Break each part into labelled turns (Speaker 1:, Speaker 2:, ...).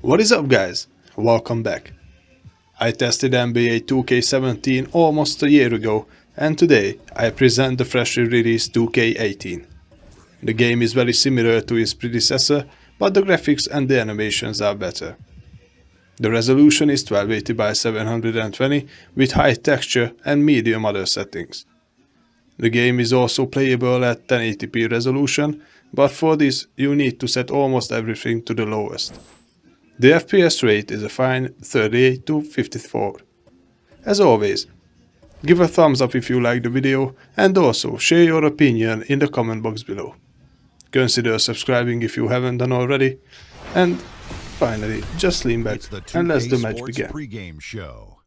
Speaker 1: What is up, guys? Welcome back. I tested NBA 2K17 almost a year ago, and today I present the freshly released 2K18. The game is very similar to its predecessor, but the graphics and the animations are better. The resolution is 1280 by 720 with high texture and medium other settings. The game is also playable at 1080p resolution, but for this you need to set almost everything to the lowest. The FPS rate is a fine 38 to 54. As always, give a thumbs up if you like the video and also share your opinion in the comment box below. Consider subscribing if you haven't done already, and finally, just lean back and let the match begin.
Speaker 2: Pre-game show.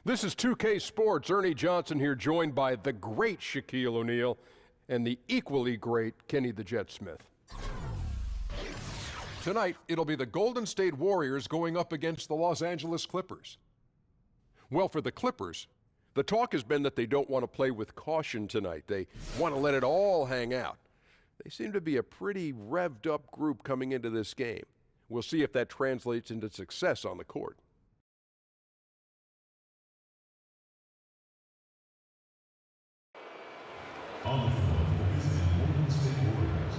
Speaker 3: This is 2K Sports. Ernie Johnson here, joined by the great Shaquille O'Neal and the equally great Kenny the Jet Smith. Tonight, it'll be the Golden State Warriors going up against the Los Angeles Clippers. Well, for the Clippers, the talk has been that they don't want to play with caution tonight. They want to let it all hang out. They seem to be a pretty revved up group coming into this game. We'll see if that translates into success on the court.
Speaker 4: On the floor for the Golden State Warriors.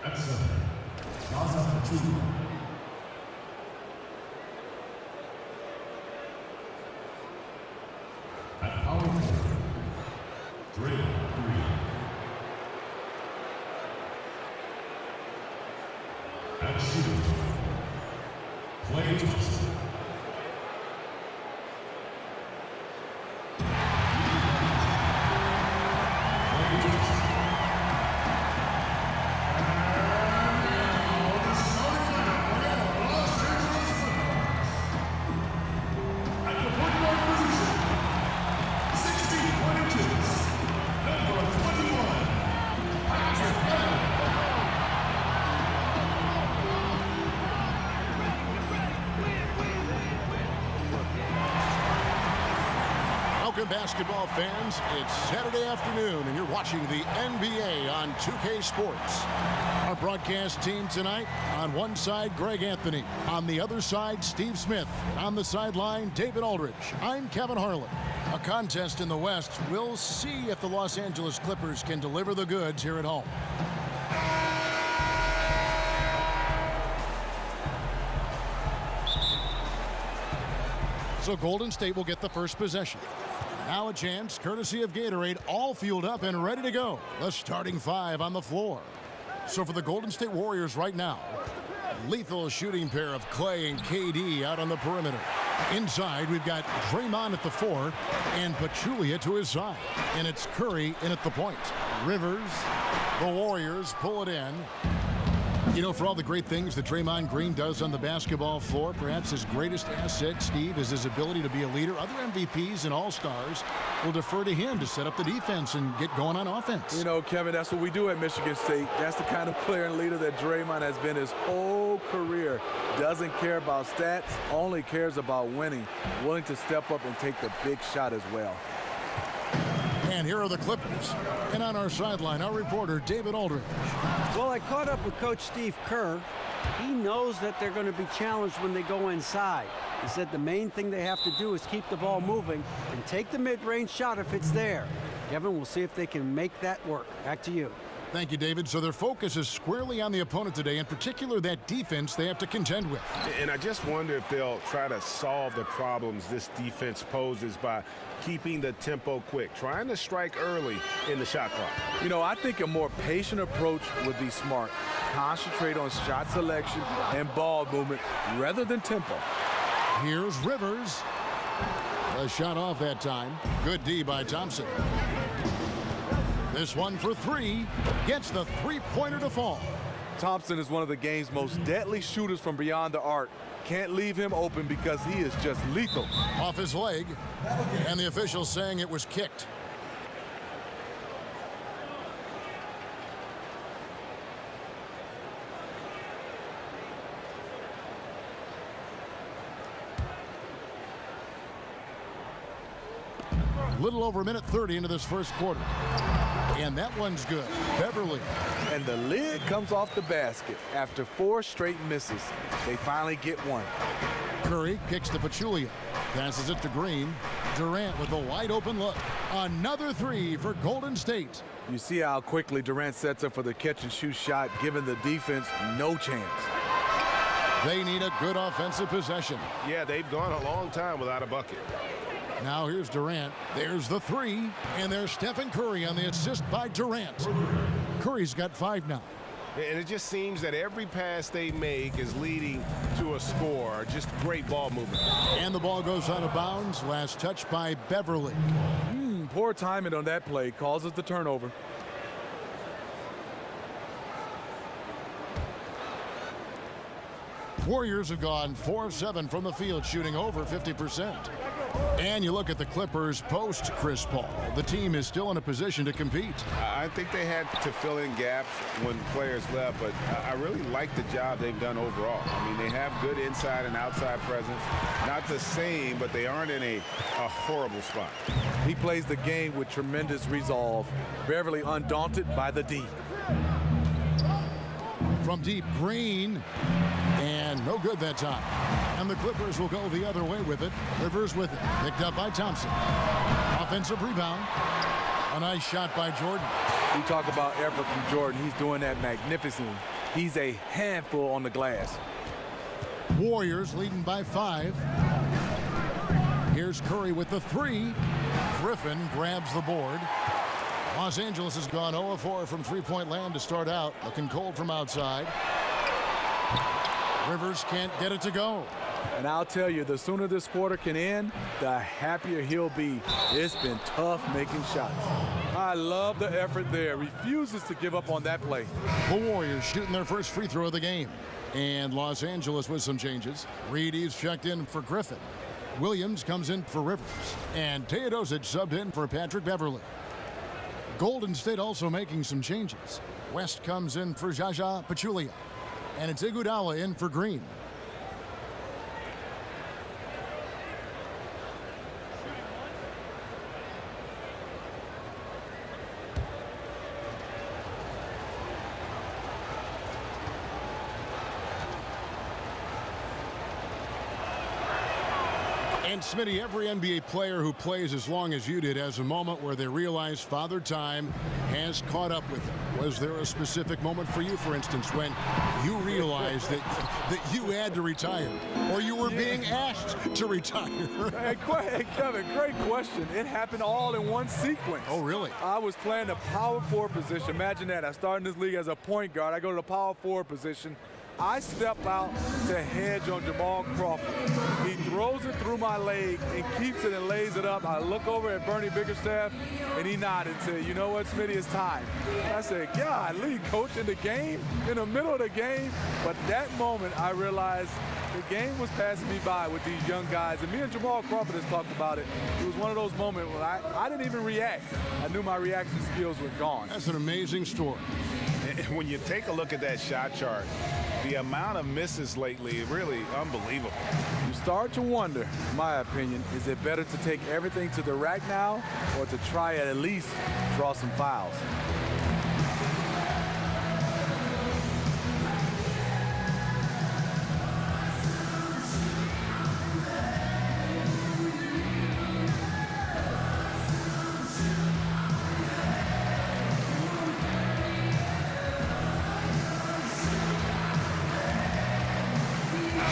Speaker 4: At center, Gaza. At power forward, Draymond Green. At shooting, Klay Thompson.
Speaker 2: Welcome, basketball fans. It's Saturday afternoon, and you're watching the NBA on 2K Sports. Our broadcast team tonight, on one side, Greg Anthony. On the other side, Steve Smith. And on the sideline, David Aldridge. I'm Kevin Harlan. A contest in the West. We'll see if the Los Angeles Clippers can deliver the goods here at home. So Golden State will get the first possession. Now a chance, courtesy of Gatorade, all fueled up and ready to go. The starting five on the floor. So for the Golden State Warriors right now, lethal shooting pair of Klay and KD out on the perimeter. Inside, we've got Draymond at the 4 and Pachulia to his side. And it's Curry in at the point. Rivers, the Warriors pull it in. You know, for all the great things that Draymond Green does on the basketball floor, perhaps his greatest asset, Steve, is his ability to be a leader. Other MVPs and All-Stars will defer to him to set up the defense and get going on offense.
Speaker 5: You know, Kevin, that's what we do at Michigan State. That's the kind of player and leader that Draymond has been his whole career. Doesn't care about stats, only cares about winning. Willing to step up and take the big shot as well.
Speaker 2: And here are the Clippers. And on our sideline, our reporter, David Aldridge.
Speaker 6: Well, I caught up with Coach Steve Kerr. He knows that they're going to be challenged when they go inside. He said the main thing they have to do is keep the ball moving and take the mid-range shot if it's there. Kevin, we'll see if they can make that work. Back to you.
Speaker 2: Thank you, David. So their focus is squarely on the opponent today, in particular that defense they have to contend with.
Speaker 7: And I just wonder if they'll try to solve the problems this defense poses by keeping the tempo quick, trying to strike early in the shot clock.
Speaker 5: You know, I think a more patient approach would be smart. Concentrate on shot selection and ball movement rather than tempo.
Speaker 2: Here's Rivers. A shot off that time. Good D by Thompson. This one for three. Gets the three-pointer to fall.
Speaker 5: Thompson is one of the game's most deadly shooters from beyond the arc. Can't leave him open because he is just lethal.
Speaker 2: Off his leg. And the officials saying it was kicked. Little over a minute 30 into this first quarter. And that one's good. Beverly.
Speaker 5: And the lid comes off the basket after 4 straight misses. They finally get one.
Speaker 2: Curry kicks to Pachulia. Passes it to Green. Durant with a wide open look. Another 3 for Golden State.
Speaker 5: You see how quickly Durant sets up for the catch and shoot shot, giving the defense no chance.
Speaker 2: They need a good offensive possession.
Speaker 7: Yeah, they've gone a long time without a bucket.
Speaker 2: Now here's Durant. There's the 3. And there's Stephen Curry on the assist by Durant. Curry's got 5 now.
Speaker 7: And it just seems that every pass they make is leading to a score. Just great ball movement.
Speaker 2: And the ball goes out of bounds. Last touch by Beverly.
Speaker 5: Poor timing on that play causes the turnover.
Speaker 2: Warriors have gone 4 of 7 from the field, shooting over 50%. And you look at the Clippers post Chris Paul. The team is still in a position to compete.
Speaker 7: I think they had to fill in gaps when players left, but I really like the job they've done overall. I mean, they have good inside and outside presence. Not the same, but they aren't in a horrible spot.
Speaker 5: He plays the game with tremendous resolve. Beverly undaunted by the D.
Speaker 2: From deep, Green. And no good that time. And the Clippers will go the other way with it. Rivers with it. Picked up by Thompson. Offensive rebound. A nice shot by Jordan.
Speaker 5: We talk about effort from Jordan. He's doing that magnificently. He's a handful on the glass.
Speaker 2: Warriors leading by 5. Here's Curry with the 3. Griffin grabs the board. Los Angeles has gone 0 of 4 from three-point land to start out. Looking cold from outside. Rivers can't get it to go.
Speaker 5: And I'll tell you, the sooner this quarter can end, the happier he'll be. It's been tough making shots. I love the effort there. Refuses to give up on that play.
Speaker 2: The Warriors shooting their first free throw of the game. And Los Angeles with some changes. Reedy's checked in for Griffin. Williams comes in for Rivers. And Teodosic subbed in for Patrick Beverly. Golden State also making some changes. West comes in for Jaja Pachulia. And it's Iguodala in for Green. And Smitty, every NBA player who plays as long as you did has a moment where they realize Father Time has caught up with them. Was there a specific moment for you, for instance, when you realized that you had to retire, or you were being asked to retire?
Speaker 5: Hey, Kevin, great question. It happened all in one sequence.
Speaker 2: Oh, really?
Speaker 5: I was playing the power forward position. Imagine that. I started in this league as a point guard. I go to the power forward position. I step out to hedge on Jamal Crawford. He throws it through my leg and keeps it and lays it up. I look over at Bernie Bickerstaff, and he nodded and said, "You know what, Smitty, it's time." And I said, "God, lead coach in the game, in the middle of the game." But that moment, I realized the game was passing me by with these young guys. And me and Jamal Crawford has talked about it. It was one of those moments where I didn't even react. I knew my reaction skills were gone.
Speaker 2: That's an amazing story.
Speaker 7: When you take a look at that shot chart, the amount of misses lately is really unbelievable.
Speaker 5: You start to wonder, in my opinion, is it better to take everything to the rack now or to try at least draw some fouls?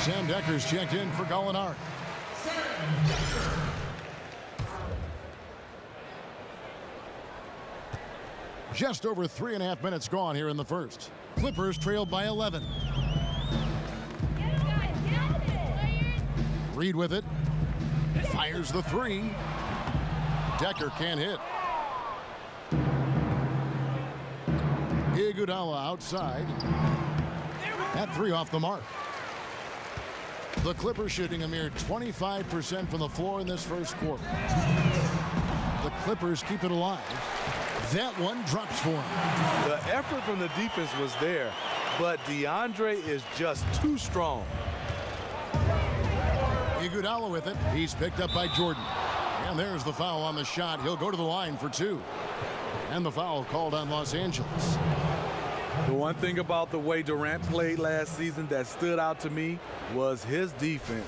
Speaker 2: Sam Decker's checked in for Gallinari. Just over 3.5 minutes gone here in the first. Clippers trailed by 11. Reed with it. Fires the 3. Decker can't hit. Iguodala outside. That 3 off the mark. The Clippers shooting a mere 25% from the floor in this first quarter. The Clippers keep it alive. That one drops for him.
Speaker 5: The effort from the defense was there, but DeAndre is just too strong.
Speaker 2: Iguodala with it. He's picked up by Jordan. And there's the foul on the shot. He'll go to the line for 2. And the foul called on Los Angeles.
Speaker 5: The one thing about the way Durant played last season that stood out to me was his defense.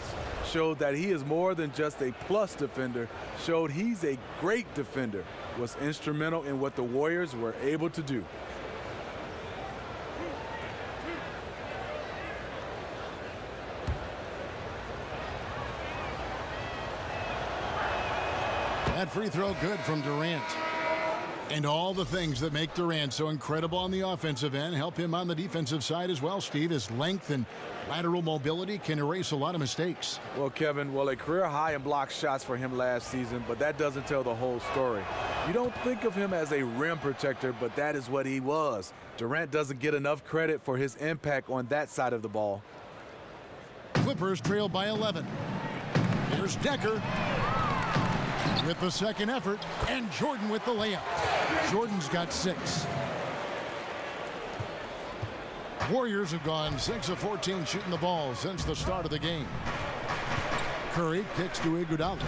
Speaker 5: Showed that he is more than just a plus defender, showed he's a great defender, was instrumental in what the Warriors were able to do.
Speaker 2: That free throw good from Durant. And all the things that make Durant so incredible on the offensive end help him on the defensive side as well, Steve. His length and lateral mobility can erase a lot of mistakes.
Speaker 5: Well, Kevin, a career high in block shots for him last season, but that doesn't tell the whole story. You don't think of him as a rim protector, but that is what he was. Durant doesn't get enough credit for his impact on that side of the ball.
Speaker 2: Clippers trail by 11. Here's Decker with the second effort, and Jordan with the layup. Jordan's got 6. Warriors have gone 6 of 14 shooting the ball since the start of the game. Curry kicks to Iguodala.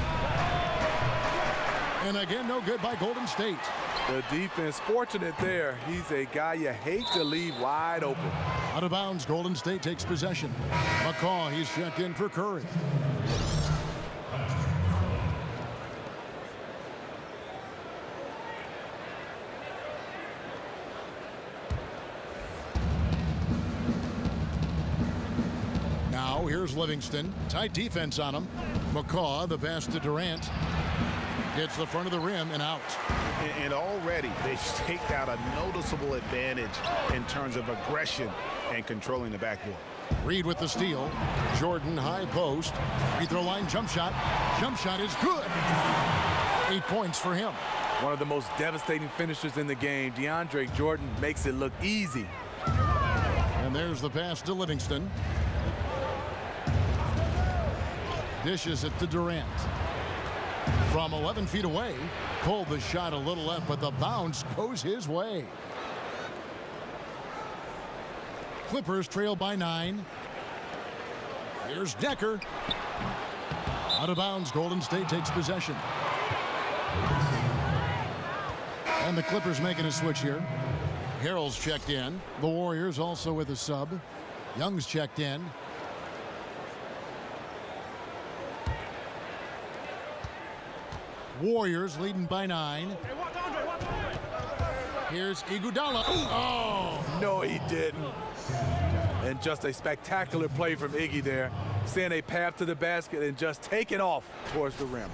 Speaker 2: And again, no good by Golden State.
Speaker 5: The defense fortunate there. He's a guy you hate to leave wide open.
Speaker 2: Out of bounds, Golden State takes possession. McCaw, he's checked in for Curry. Here's Livingston. Tight defense on him. McCaw, the pass to Durant. Hits the front of the rim and out.
Speaker 7: And already they've staked out a noticeable advantage in terms of aggression and controlling the backboard.
Speaker 2: Reed with the steal. Jordan high post. Free throw line jump shot. Jump shot is good. 8 points for him.
Speaker 5: One of the most devastating finishers in the game. DeAndre Jordan makes it look easy.
Speaker 2: And there's the pass to Livingston. Dishes it to Durant. From 11 feet away, pulled the shot a little left, but the bounce goes his way. Clippers trail by 9. Here's Decker. Out of bounds, Golden State takes possession. And the Clippers making a switch here. Harrell's checked in. The Warriors also with a sub. Young's checked in. Warriors leading by 9. Here's Iguodala. Oh!
Speaker 5: No, he didn't. And just a spectacular play from Iggy there. Seeing a path to the basket and just taking off towards the rim.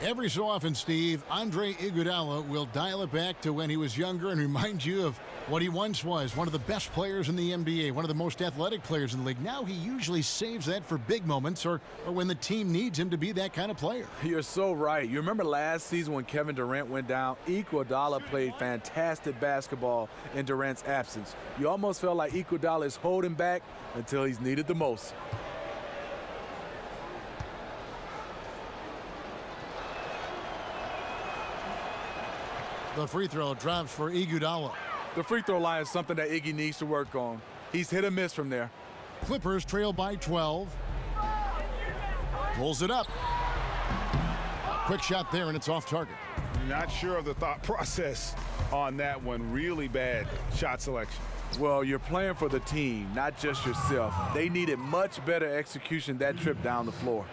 Speaker 2: Every so often, Steve, Andre Iguodala will dial it back to when he was younger and remind you of what he once was. One of the best players in the NBA, one of the most athletic players in the league. Now he usually saves that for big moments or when the team needs him to be that kind of player.
Speaker 5: You're so right. You remember last season when Kevin Durant went down, Iguodala played fantastic basketball in Durant's absence. You almost felt like Iguodala is holding back until he's needed the most.
Speaker 2: The free throw drops for Iguodala.
Speaker 5: The free throw line is something that Iggy needs to work on. He's hit or miss from there.
Speaker 2: Clippers trail by 12. Pulls it up. Quick shot there, and it's off target.
Speaker 7: Not sure of the thought process on that one. Really bad shot selection.
Speaker 5: Well, you're playing for the team, not just yourself. They needed much better execution that trip down the floor.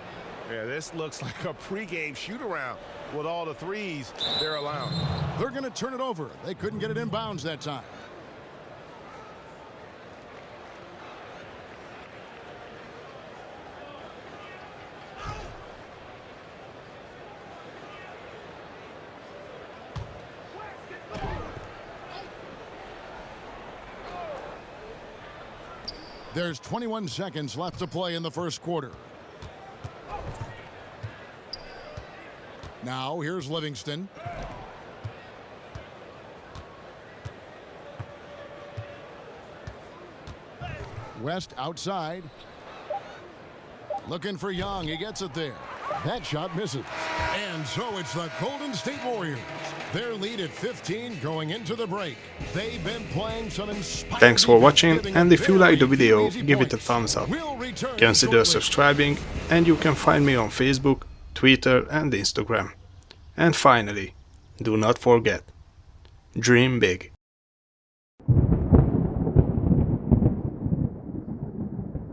Speaker 7: Yeah, this looks like a pregame shoot-around with all the threes they're allowing.
Speaker 2: They're going to turn it over. They couldn't get it in bounds that time. There's 21 seconds left to play in the first quarter. Now, here's Livingston. West outside. Looking for Young. He gets it there. That shot misses. And so it's the Golden State Warriors. Their lead at 15 going into the break. They've been playing some inspiring.
Speaker 1: Thanks for watching, and if you like the video, give it a thumbs up. Consider subscribing, and you can find me on Facebook, Twitter and Instagram. And finally, do not forget, Dream big.